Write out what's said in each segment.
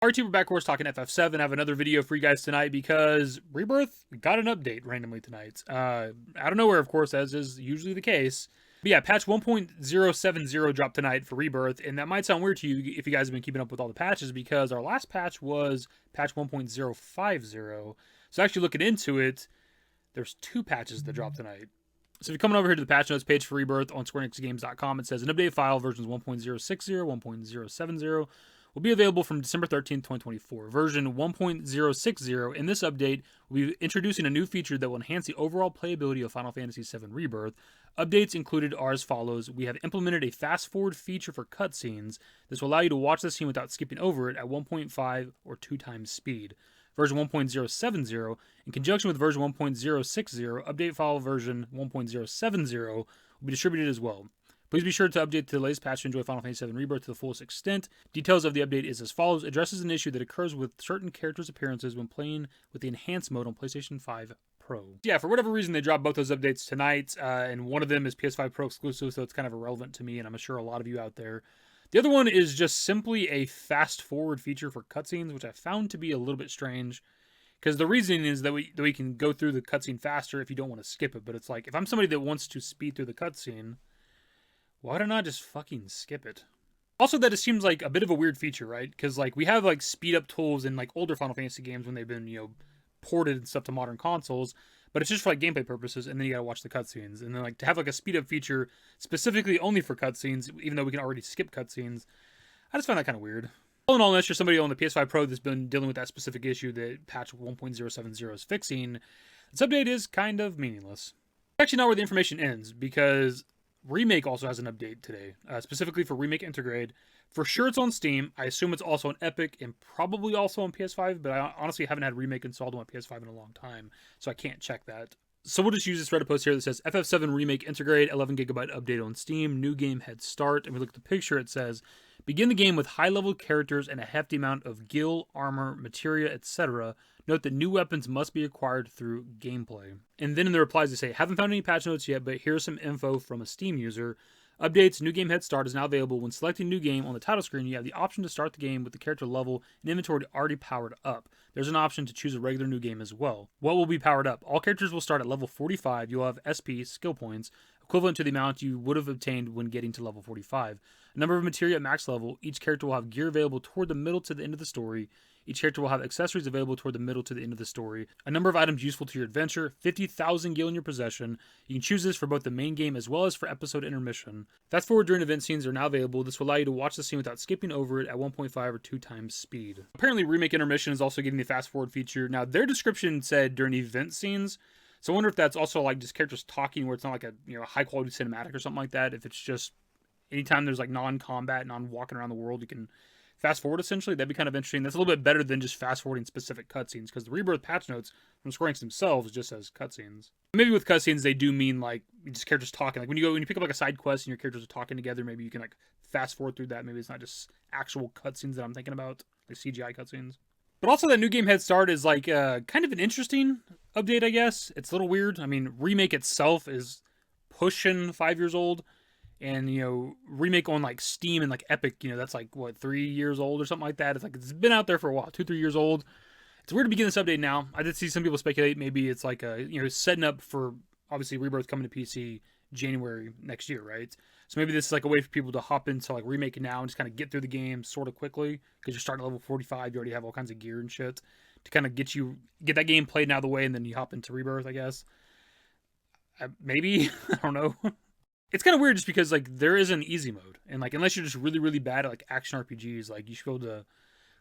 Alright, we're back, of course, talking FF7. I have another video for you guys tonight because Rebirth got an update randomly tonight. Out of nowhere, of course, as is usually the case. But yeah, patch 1.070 dropped tonight for Rebirth, and that might sound weird to you if you guys have been keeping up with all the patches because our last patch was patch 1.050. So actually looking into it, there's two patches that dropped tonight. So if you're coming over here to the patch notes page for Rebirth on SquareEnixGames.com, it says an update file versions 1.060, 1.070 will be available from December 13th, 2024. Version 1.060 in this update will be introducing a new feature that will enhance the overall playability of Final Fantasy VII Rebirth. Updates included are as follows. We have implemented a fast forward feature for cutscenes. This will allow you to watch the scene without skipping over it at 1.5 or 2 times speed. Version 1.070, in conjunction with version 1.060, update file version 1.070 will be distributed as well. Please be sure to update to the latest patch to enjoy Final Fantasy VII Rebirth to the fullest extent. Details of the update is as follows. Addresses an issue that occurs with certain characters' appearances when playing with the enhanced mode on PlayStation 5 Pro. Yeah, for whatever reason, they dropped both those updates tonight, and one of them is PS5 Pro exclusive, so it's kind of irrelevant to me, and I'm sure a lot of you out there. The other one is just simply a fast-forward feature for cutscenes, which I found to be a little bit strange. Because the reasoning is that we can go through the cutscene faster if you don't want to skip it. But it's like, if I'm somebody that wants to speed through the cutscene, why don't I just fucking skip it? Also, that it seems like a bit of a weird feature, right? Because like we have like speed up tools in like older Final Fantasy games when they've been, ported and stuff to modern consoles. But it's just for like gameplay purposes, and then you gotta watch the cutscenes. And then like to have like a speed up feature specifically only for cutscenes, even though we can already skip cutscenes, I just find that kind of weird. All in all, unless you're somebody on the PS5 Pro that's been dealing with that specific issue that patch 1.070 is fixing, this update is kind of meaningless. Actually, not where the information ends, because Remake also has an update today, specifically for Remake Intergrade. For sure it's on Steam. I assume it's also on Epic and probably also on PS5, but I honestly haven't had Remake installed on my PS5 in a long time, so I can't check that. So we'll just use this Reddit post here that says FF7 Remake Intergrade, 11GB update on Steam, new game head start. And we look at the picture, it says, begin the game with high-level characters and a hefty amount of gil, armor, materia, etc. Note that new weapons must be acquired through gameplay. And then in the replies they say, haven't found any patch notes yet, but here's some info from a Steam user. Updates, new game head start is now available. When selecting new game on the title screen, you have the option to start the game with the character level and inventory already powered up. There's an option to choose a regular new game as well. What will be powered up? All characters will start at level 45. You'll have SP, skill points, equivalent to the amount you would have obtained when getting to level 45. A number of materia at max level. Each character will have gear available toward the middle to the end of the story. Each character will have accessories available toward the middle to the end of the story. A number of items useful to your adventure. 50,000 gil in your possession. You can choose this for both the main game as well as for episode intermission. Fast forward during event scenes are now available. This will allow you to watch the scene without skipping over it at 1.5 or 2 times speed. Apparently Remake Intermission is also getting the fast forward feature. Now their description said during event scenes, so I wonder if that's also like just characters talking where it's not like a high quality cinematic or something like that. If it's just anytime there's like non-combat, non-walking around the world, you can fast forward essentially. That'd be kind of interesting. That's a little bit better than just fast forwarding specific cutscenes, because the Rebirth patch notes from Square Enix themselves just says cutscenes. Maybe with cutscenes they do mean like just characters talking. Like when you pick up like a side quest and your characters are talking together, maybe you can like fast forward through that. Maybe it's not just actual cutscenes that I'm thinking about, like CGI cutscenes. But also that new game head start is like kind of an interesting update, I guess. It's a little weird. I mean, Remake itself is pushing 5 years old. And, Remake on like Steam and like Epic, that's like what, 3 years old or something like that. It's like, it's been out there for a while, 2-3 years old. It's weird to begin this update now. I did see some people speculate maybe it's like setting up for obviously Rebirth coming to PC January next year, right? So maybe this is like a way for people to hop into like Remake now and just kind of get through the game sort of quickly, because you're starting at level 45, you already have all kinds of gear and shit to kind of get that game played out of the way, and then you hop into Rebirth, I guess. Maybe I don't know. It's kind of weird just because like there is an easy mode, and like unless you're just really really bad at like action RPGs, like you should be able to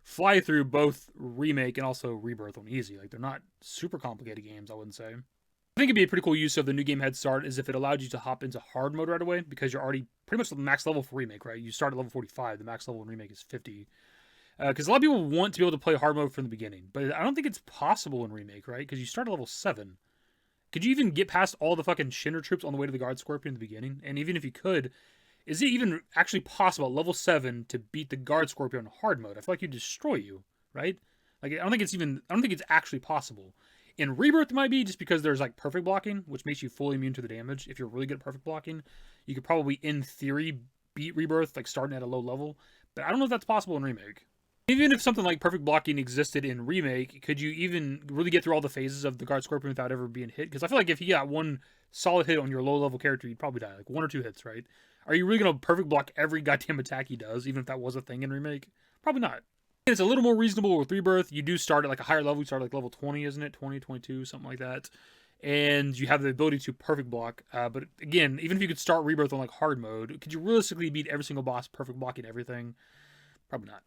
fly through both Remake and also Rebirth on easy. Like they're not super complicated games, I wouldn't say. I think it'd be a pretty cool use of the new game head start is if it allowed you to hop into hard mode right away, because you're already pretty much the max level for Remake, right? You start at level 45, the max level in Remake is 50. Because a lot of people want to be able to play hard mode from the beginning, but I don't think it's possible in Remake, right? Because you start at level 7. Could you even get past all the fucking Shinra troops on the way to the Guard Scorpion in the beginning? And even if you could, is it even actually possible at level 7 to beat the Guard Scorpion on hard mode? I feel like you'd destroy you, right? Like I don't think it's actually possible. In Rebirth, it might be, just because there's like perfect blocking, which makes you fully immune to the damage. If you're really good at perfect blocking, you could probably, in theory, beat Rebirth, like starting at a low level. But I don't know if that's possible in Remake. Even if something like perfect blocking existed in Remake, could you even really get through all the phases of the Guard Scorpion without ever being hit? Because I feel like if you got one solid hit on your low-level character, you'd probably die. Like 1 or 2 hits, right? Are you really going to perfect block every goddamn attack he does, even if that was a thing in Remake? Probably not. It's a little more reasonable with Rebirth. You do start at like a higher level. You start at like level 20, isn't it? 20, 22, something like that. And you have the ability to perfect block. But again, even if you could start Rebirth on like hard mode, could you realistically beat every single boss perfect blocking everything? Probably not.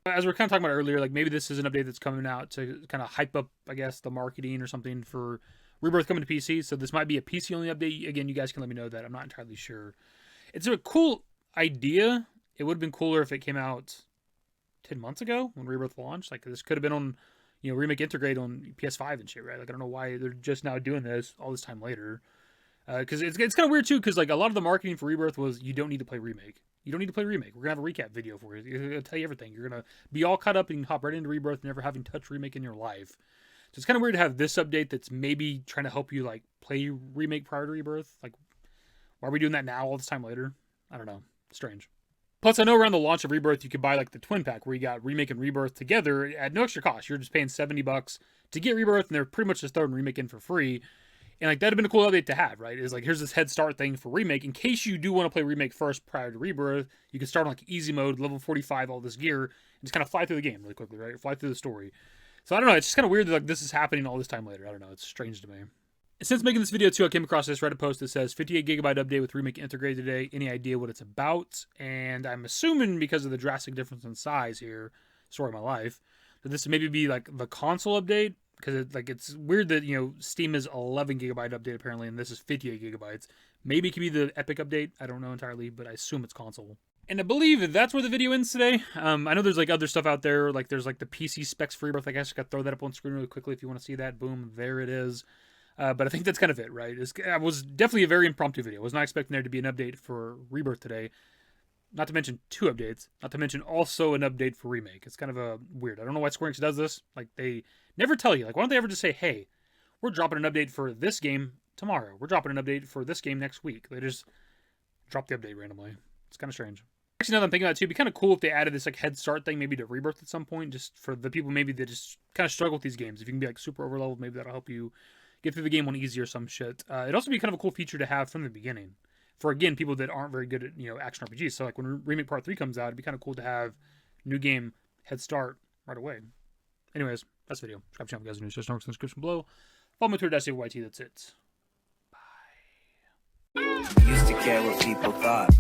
As we were kind of talking about earlier, like maybe this is an update that's coming out to kind of hype up, I guess, the marketing or something for Rebirth coming to PC. So this might be a PC-only update. Again, you guys can let me know that. I'm not entirely sure. It's a cool idea. It would have been cooler if it came out 10 months ago when Rebirth launched. Like, this could have been on, you know, Remake Intergrade on PS5 and shit, right? Like, I don't know why they're just now doing this all this time later. Because it's kind of weird, too, because, like, a lot of the marketing for Rebirth was, you don't need to play Remake. You don't need to play Remake. We're going to have a recap video for you. It's going to tell you everything. You're going to be all caught up and hop right into Rebirth, never having touched Remake in your life. So it's kind of weird to have this update that's maybe trying to help you, like, play Remake prior to Rebirth. Like, why are we doing that now all this time later? I don't know. Strange. Plus, I know around the launch of Rebirth, you could buy, like, the twin pack where you got Remake and Rebirth together at no extra cost. You're just paying $70 to get Rebirth, and they're pretty much just throwing Remake in for free. And, like, that'd have been a cool update to have, right? Is like, here's this head start thing for Remake. In case you do want to play Remake first prior to Rebirth, you can start on, like, easy mode, level 45, all this gear, and just kind of fly through the game really quickly, right? Fly through the story. So, I don't know. It's just kind of weird that, like, this is happening all this time later. I don't know. It's strange to me. Since making this video, too, I came across this Reddit post that says 58GB update with Remake Intergrade today. Any idea what it's about? And I'm assuming because of the drastic difference in size here, story of my life, that this maybe be, like, the console update. Because it's weird that, you know, Steam is 11GB update apparently, and this is 58GB. Maybe it could be the Epic update. I don't know entirely, but I assume it's console. And I believe that's where the video ends today. I know there's, like, other stuff out there. Like, there's, like, the PC specs for Rebirth. I guess I got to throw that up on screen really quickly if you want to see that. Boom, there it is. But I think that's kind of it, right? It was definitely a very impromptu video. I was not expecting there to be an update for Rebirth today. Not to mention 2 updates. Not to mention also an update for Remake. It's kind of a weird. I don't know why Square Enix does this. Like, they never tell you. Like, why don't they ever just say, hey, we're dropping an update for this game tomorrow. We're dropping an update for this game next week. They just drop the update randomly. It's kind of strange. Actually, now that I'm thinking about it, too, it'd be kind of cool if they added this, like, head start thing maybe to Rebirth at some point, just for the people maybe that just kind of struggle with these games. If you can be, like, super overleveled, maybe that'll help you get through the game on easy or some shit. It'd also be kind of a cool feature to have from the beginning. For, again, people that aren't very good at, you know, action RPGs. So, like, when Remake Part 3 comes out, it'd be kind of cool to have new game head start right away. Anyways, that's the video. Subscribe to the channel if you guys are new. Just in the description below. Follow me on Twitter, @YT. That's it. Used to care what people thought,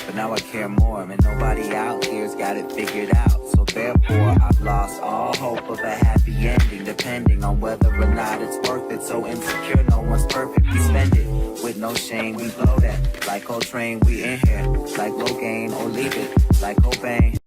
but now I care more. And nobody out here's got it figured out. So therefore, I've lost all hope of a happy ending, depending on whether or not it's worth it. So insecure, no one's perfect. We spend it with no shame. We blow that like Coltrane. We in here like Logain or leave it like Cobain.